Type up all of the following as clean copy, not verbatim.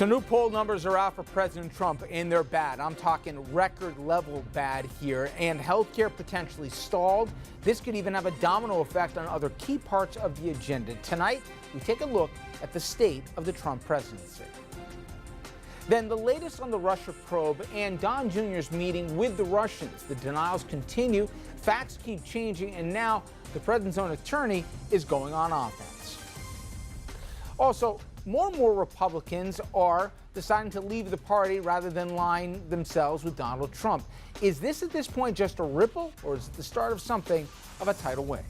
So new poll numbers are out for President Trump, and they're bad. I'm talking record level bad here, and healthcare potentially stalled. This could even have a domino effect on other key parts of the agenda. Tonight, we take a look at the state of the Trump presidency. Then the latest on the Russia probe and Don Jr.'s meeting with the Russians. The denials continue, facts keep changing, and now the president's own attorney is going on offense. Also, more and more Republicans are deciding to leave the party rather than line themselves with Donald Trump. Is this at this point just a ripple, or is it the start of something of a tidal wave?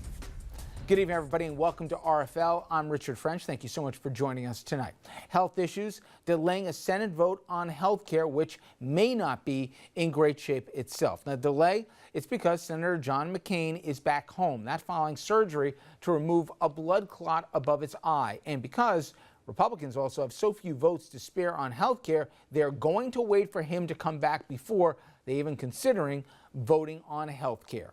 Good evening, everybody, and welcome to RFL. I'm Richard French. Thank you so much for joining us tonight. Health issues delaying a Senate vote on health care, which may not be in great shape itself. Now, the delay, it's because Senator John McCain is back home. That following surgery to remove a blood clot above his eye, and because Republicans also have so few votes to spare on health care, they're going to wait for him to come back before they even considering voting on health care.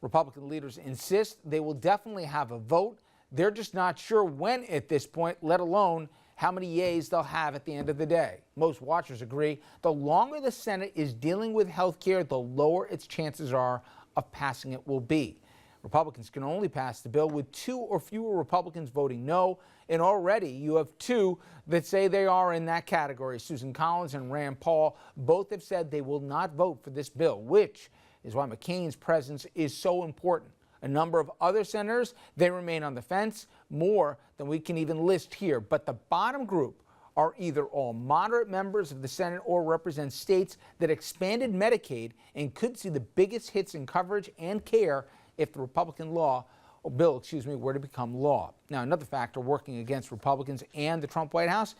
Republican leaders insist they will definitely have a vote. They're just not sure when at this point, let alone how many yeas they'll have at the end of the day. Most watchers agree the longer the Senate is dealing with health care, the lower its chances are of passing it will be. Republicans can only pass the bill with 2 or fewer Republicans voting no, and already you have 2 that say they are in that category. Susan Collins and Rand Paul both have said they will not vote for this bill, which is why McCain's presence is so important. A number of other senators, they remain on the fence, more than we can even list here. But the bottom group are either all moderate members of the Senate or represent states that expanded Medicaid and could see the biggest hits in coverage and care if the Republican bill were to become law. Now, another factor working against Republicans and the Trump White House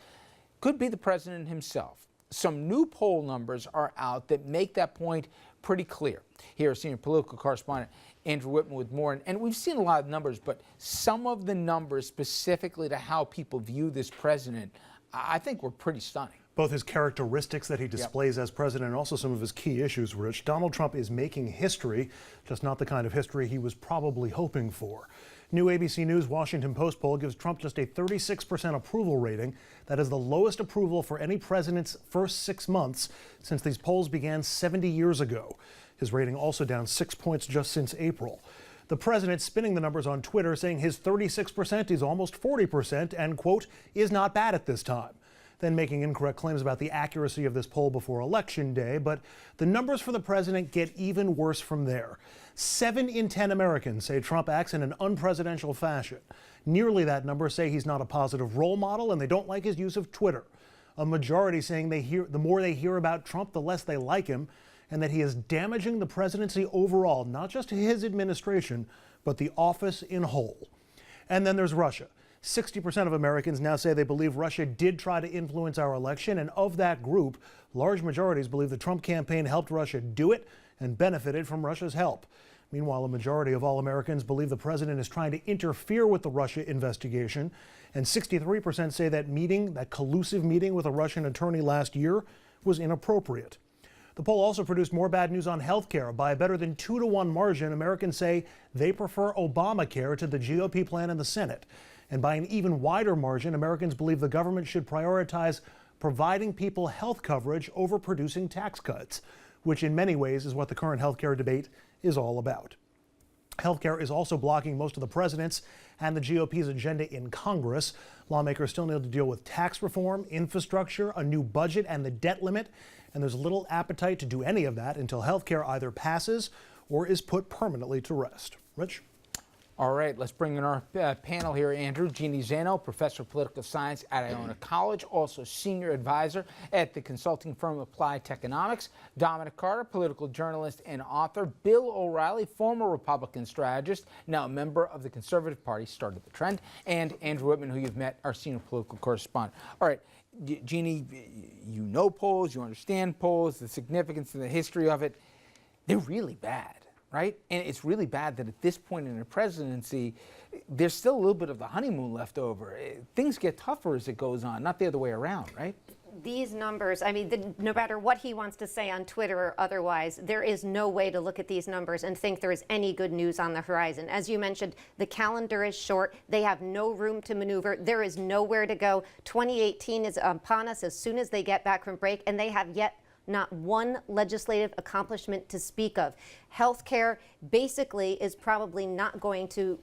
could be the president himself. Some new poll numbers are out that make that point pretty clear. Here, senior political correspondent Andrew Whitman with more. And we've seen a lot of numbers, but some of the numbers specifically to how people view this president, I think were pretty stunning. Both his characteristics that he displays as president and also some of his key issues, Rich. Donald Trump is making history, just not the kind of history he was probably hoping for. New ABC News Washington Post poll gives Trump just a 36% approval rating. That is the lowest approval for any president's first 6 months since these polls began 70 years ago. His rating also down 6 points just since April. The president spinning the numbers on Twitter, saying his 36% is almost 40% and, quote, is not bad at this time. Then making incorrect claims about the accuracy of this poll before Election Day. But the numbers for the president get even worse from there. 7 in 10 Americans say Trump acts in an unpresidential fashion. Nearly that number say he's not a positive role model and they don't like his use of Twitter. A majority saying the more they hear about Trump, the less they like him, and that he is damaging the presidency overall, not just his administration, but the office in whole. And then there's Russia. 60% of Americans now say they believe Russia did try to influence our election, and of that group, large majorities believe the Trump campaign helped Russia do it and benefited from Russia's help. Meanwhile, a majority of all Americans believe the president is trying to interfere with the Russia investigation, and 63% say that collusive meeting with a Russian attorney last year was inappropriate. The poll also produced more bad news on health care. By a better than 2-to-1 margin, Americans say they prefer Obamacare to the GOP plan in the Senate. And by an even wider margin, Americans believe the government should prioritize providing people health coverage over producing tax cuts, which in many ways is what the current health care debate is all about. Healthcare is also blocking most of the president's and the GOP's agenda in Congress. Lawmakers still need to deal with tax reform, infrastructure, a new budget, and the debt limit. And there's little appetite to do any of that until healthcare either passes or is put permanently to rest. Rich? All right, let's bring in our panel here. Andrew, Jeanne Zaino, professor of political science at Iona College, also senior advisor at the consulting firm Applied Techonomics. Dominic Carter, political journalist and author. Bill O'Reilly, former Republican strategist, now a member of the Conservative Party, started the trend. And Andrew Whitman, who you've met, our senior political correspondent. All right, Jeanne, you know polls, you understand polls, the significance and the history of it. They're really bad. Right? And it's really bad that at this point in the presidency, there's still a little bit of the honeymoon left over. Things get tougher as it goes on, not the other way around, right? these numbers, I mean, no matter what he wants to say on Twitter or otherwise, there is no way to look at these numbers and think there is any good news on the horizon. As you mentioned, the calendar is short. They have no room to maneuver. There is nowhere to go. 2018 is upon us as soon as they get back from break, and they have yet not one legislative accomplishment to speak of. Healthcare basically is probably not going to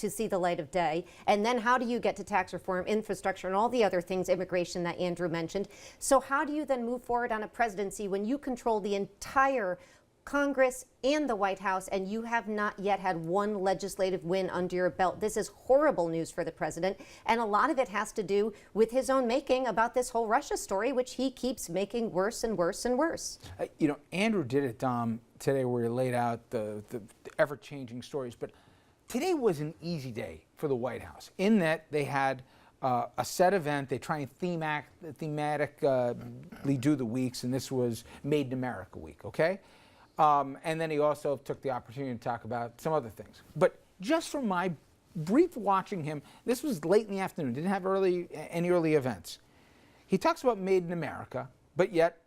see the light of day. And then how do you get to tax reform, infrastructure, and all the other things, immigration that Andrew mentioned? So how do you then move forward on a presidency when you control the entire Congress and the White House, and you have not yet had one legislative win under your belt? This is horrible news for the president, and a lot of it has to do with his own making about this whole Russia story, which he keeps making worse and worse and worse. You know, Andrew did it, Dom, today, where he laid out the ever-changing stories, but today was an easy day for the White House in that they had a set event. They try and thematically do the weeks, and this was Made in America week, okay? And then he also took the opportunity to talk about some other things. But just from my brief watching him, this was late in the afternoon, didn't have any early events. He talks about Made in America, but yet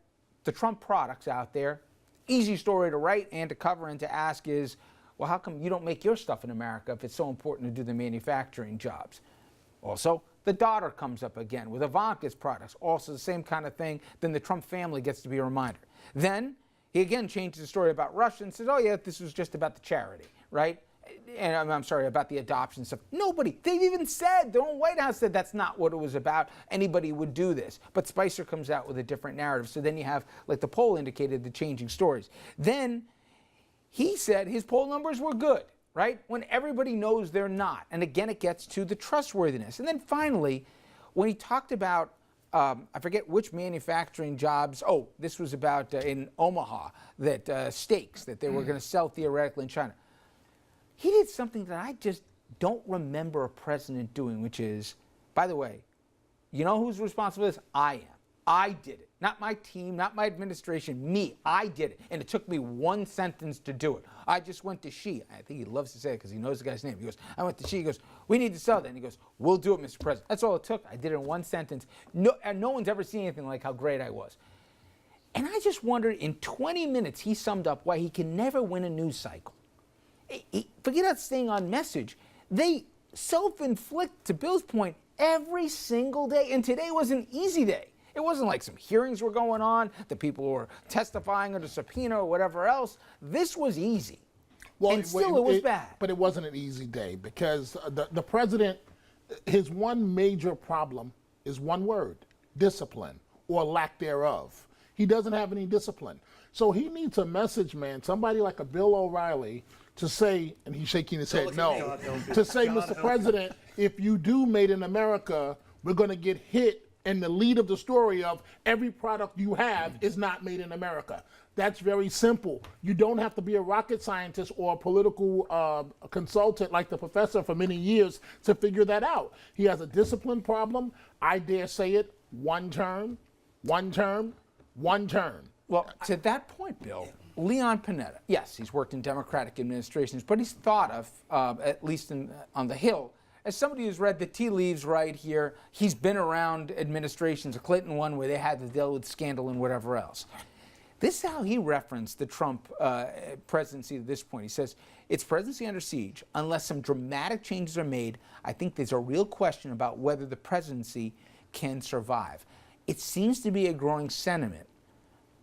the Trump products out there, easy story to write and to cover and to ask is, well, how come you don't make your stuff in America if it's so important to do the manufacturing jobs? Also, the daughter comes up again with Ivanka's products, also the same kind of thing. Then the Trump family gets to be a reminder. Then he again changes the story about Russia and says, oh yeah, this was just about the charity, right? And I'm sorry, about the adoption stuff. Nobody, they've even said, their own White House said that's not what it was about. Anybody would do this. But Spicer comes out with a different narrative. So then you have, like the poll indicated, the changing stories. Then he said his poll numbers were good, right? When everybody knows they're not. And again, it gets to the trustworthiness. And then finally, when he talked about I forget which manufacturing jobs. Oh, this was about in Omaha, that steaks that they were going to sell theoretically in China. He did something that I just don't remember a president doing, which is, by the way, you know who's responsible for this? I am. I did it. Not my team, not my administration, me. I did it. And it took me one sentence to do it. I just went to Xi. I think he loves to say it because he knows the guy's name. He goes, I went to Xi. He goes, we need to sell that. And he goes, we'll do it, Mr. President. That's all it took. I did it in one sentence. And no one's ever seen anything like how great I was. And I just wondered, in 20 minutes, he summed up why he can never win a news cycle. Forget about staying on message. They self-inflict, to Bill's point, every single day. And today was an easy day. It wasn't like some hearings were going on, the people were testifying under subpoena or whatever else. This was easy. Well, and still it was bad. But it wasn't an easy day because the president, his one major problem is one word: discipline, or lack thereof. He doesn't have any discipline. So he needs a message man, somebody like a Bill O'Reilly, to say, and he's shaking his head no, to say, Mr. President, if you do Made in America, we're going to get hit in the lead of the story of every product you have is not made in America. That's very simple. You don't have to be a rocket scientist or a political consultant like the professor for many years to figure that out. He has a discipline problem. I dare say it, one term, one term, one term. Well, to that point, Bill, Leon Panetta, yes, he's worked in Democratic administrations, but he's thought of, at least on the Hill, as somebody who's read the tea leaves right here. He's been around administrations, a Clinton one where they had to deal with scandal and whatever else. This is how he referenced the Trump presidency at this point. He says, it's presidency under siege. Unless some dramatic changes are made, I think there's a real question about whether the presidency can survive. It seems to be a growing sentiment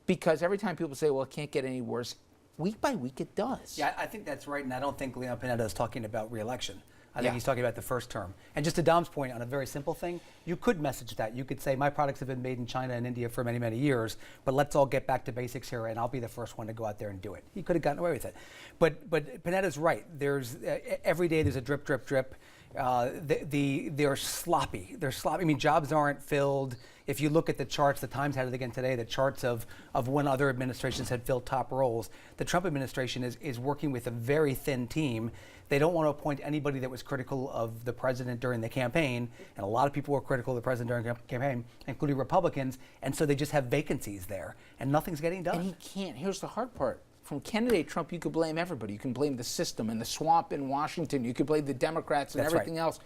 because every time people say, well, it can't get any worse, week by week it does. Yeah, I think that's right, and I don't think Leon Panetta is talking about re-election. I think he's talking about the first term. And just to Dom's point on a very simple thing, you could message that. You could say, my products have been made in China and India for many, many years, but let's all get back to basics here, and I'll be the first one to go out there and do it. He could have gotten away with it. But Panetta's right. There's every day there's a drip, drip, drip. They're sloppy. They're sloppy. I mean, jobs aren't filled. If you look at the charts, the Times had it again today, the charts of when other administrations had filled top roles. The Trump administration is working with a very thin team. They don't want to appoint anybody that was critical of the president during the campaign, and a lot of people were critical of the president during the campaign, including Republicans, and so they just have vacancies there, and nothing's getting done. And he can't. Here's the hard part. From candidate Trump, you could blame everybody. You can blame the system and the swamp in Washington. You could blame the Democrats and everything else.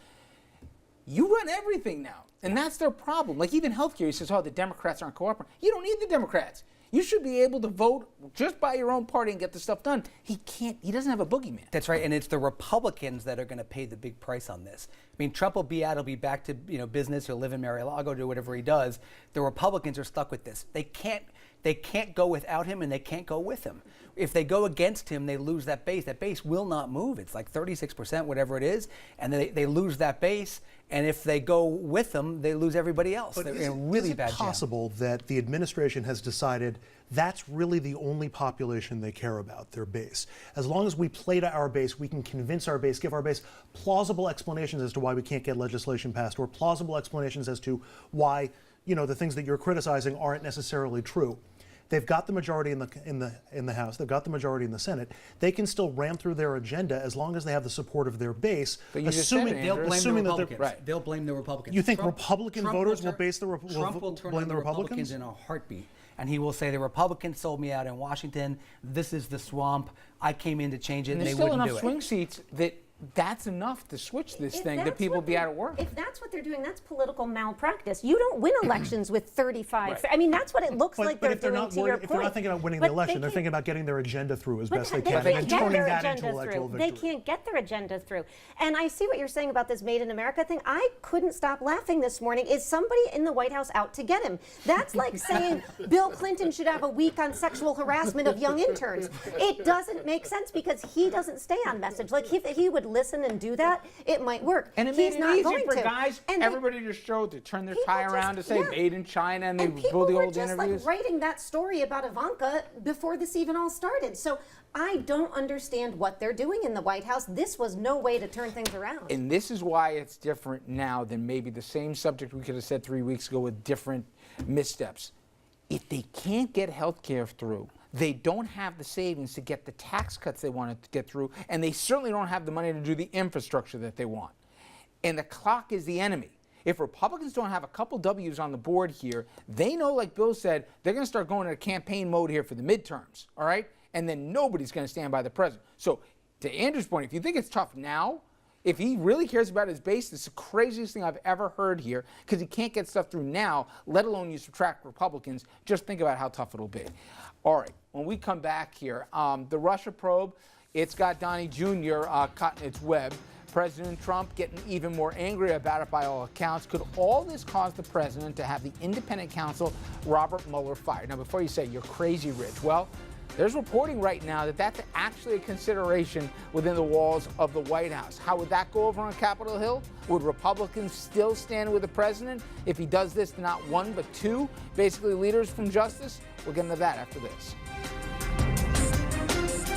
You run everything now. And that's their problem. Like even healthcare, he says, oh, the Democrats aren't cooperating. You don't need the Democrats. You should be able to vote just by your own party and get the stuff done. He can't. He doesn't have a boogeyman. That's right, and it's the Republicans that are going to pay the big price on this. I mean, Trump will be out. He'll be back to business. He'll live in Mar-a-Lago, do whatever he does. The Republicans are stuck with this. They can't go without him, and they can't go with him. If they go against him, they lose that base. That base will not move. It's like 36%, whatever it is, and they lose that base. And if they go with them, they lose everybody else. But They're in a really bad jam. Is it possible that the administration has decided that's really the only population they care about, their base? As long as we play to our base, we can convince our base, give our base plausible explanations as to why we can't get legislation passed, or plausible explanations as to why, the things that you're criticizing aren't necessarily true. They've got the majority in the House. They've got the majority in the Senate. They can still ram through their agenda as long as they have the support of their base. But you just said it, They'll blame assuming the that Republicans. right. They'll blame the Republicans. You think Republican voters will Trump will turn blame on the Republicans in a heartbeat, and he will say the Republicans sold me out in Washington. This is the swamp. I came in to change it, and they there's still wouldn't enough do it. swing seats that's enough to switch this If thing that that's people what be out of work. If that's what they're doing, that's political malpractice. You don't win elections with 35. Right. I mean, that's what it looks like but they're if they're doing not to your if they're not point. thinking about winning But the election, they're can't- thinking about getting their agenda through as But best they they can can't and get turning their that agenda into electoral through. victory. They can't get their agenda through. And I see what you're saying about this Made in America thing. I couldn't stop laughing this morning. Is somebody in the White House out to get him? That's like saying Bill Clinton should have a week on sexual harassment of young interns. It doesn't make sense because he doesn't stay on message. Like if he would listen and do that, it might work. And it He's made not it easy going for to. guys, And everybody just showed to turn their people tie just- around to say yeah. made in China, and they And people pull the were old just interviews. like writing that story about Ivanka before this even all started. So I don't understand what they're doing in the White House. This was no way to turn things around. And this is why it's different now than maybe the same subject we could have said 3 weeks ago with different missteps. If they can't get health care through, they don't have the savings to get the tax cuts they wanted to get through, and they certainly don't have the money to do the infrastructure that they want. And the clock is the enemy. If Republicans don't have a couple W's on the board here, they know, like Bill said, they're going to start going into campaign mode here for the midterms, all right? And then nobody's going to stand by the president. So to Andrew's point, if you think it's tough now, if he really cares about his base, it's the craziest thing I've ever heard here because he can't get stuff through now, let alone you subtract Republicans. Just think about how tough it'll be. All right, when we come back here, the Russia probe, it's got Donnie Jr. Cutting its web. President Trump getting even more angry about it by all accounts. Could all this cause the president to have the independent counsel, Robert Mueller, fired? Now, before you say you're crazy, Rich, well, there's reporting right now that that's actually a consideration within the walls of the White House. How would that go over on Capitol Hill? Would Republicans still stand with the president if he does this to not one but two, basically leaders from justice? We'll get into that after this.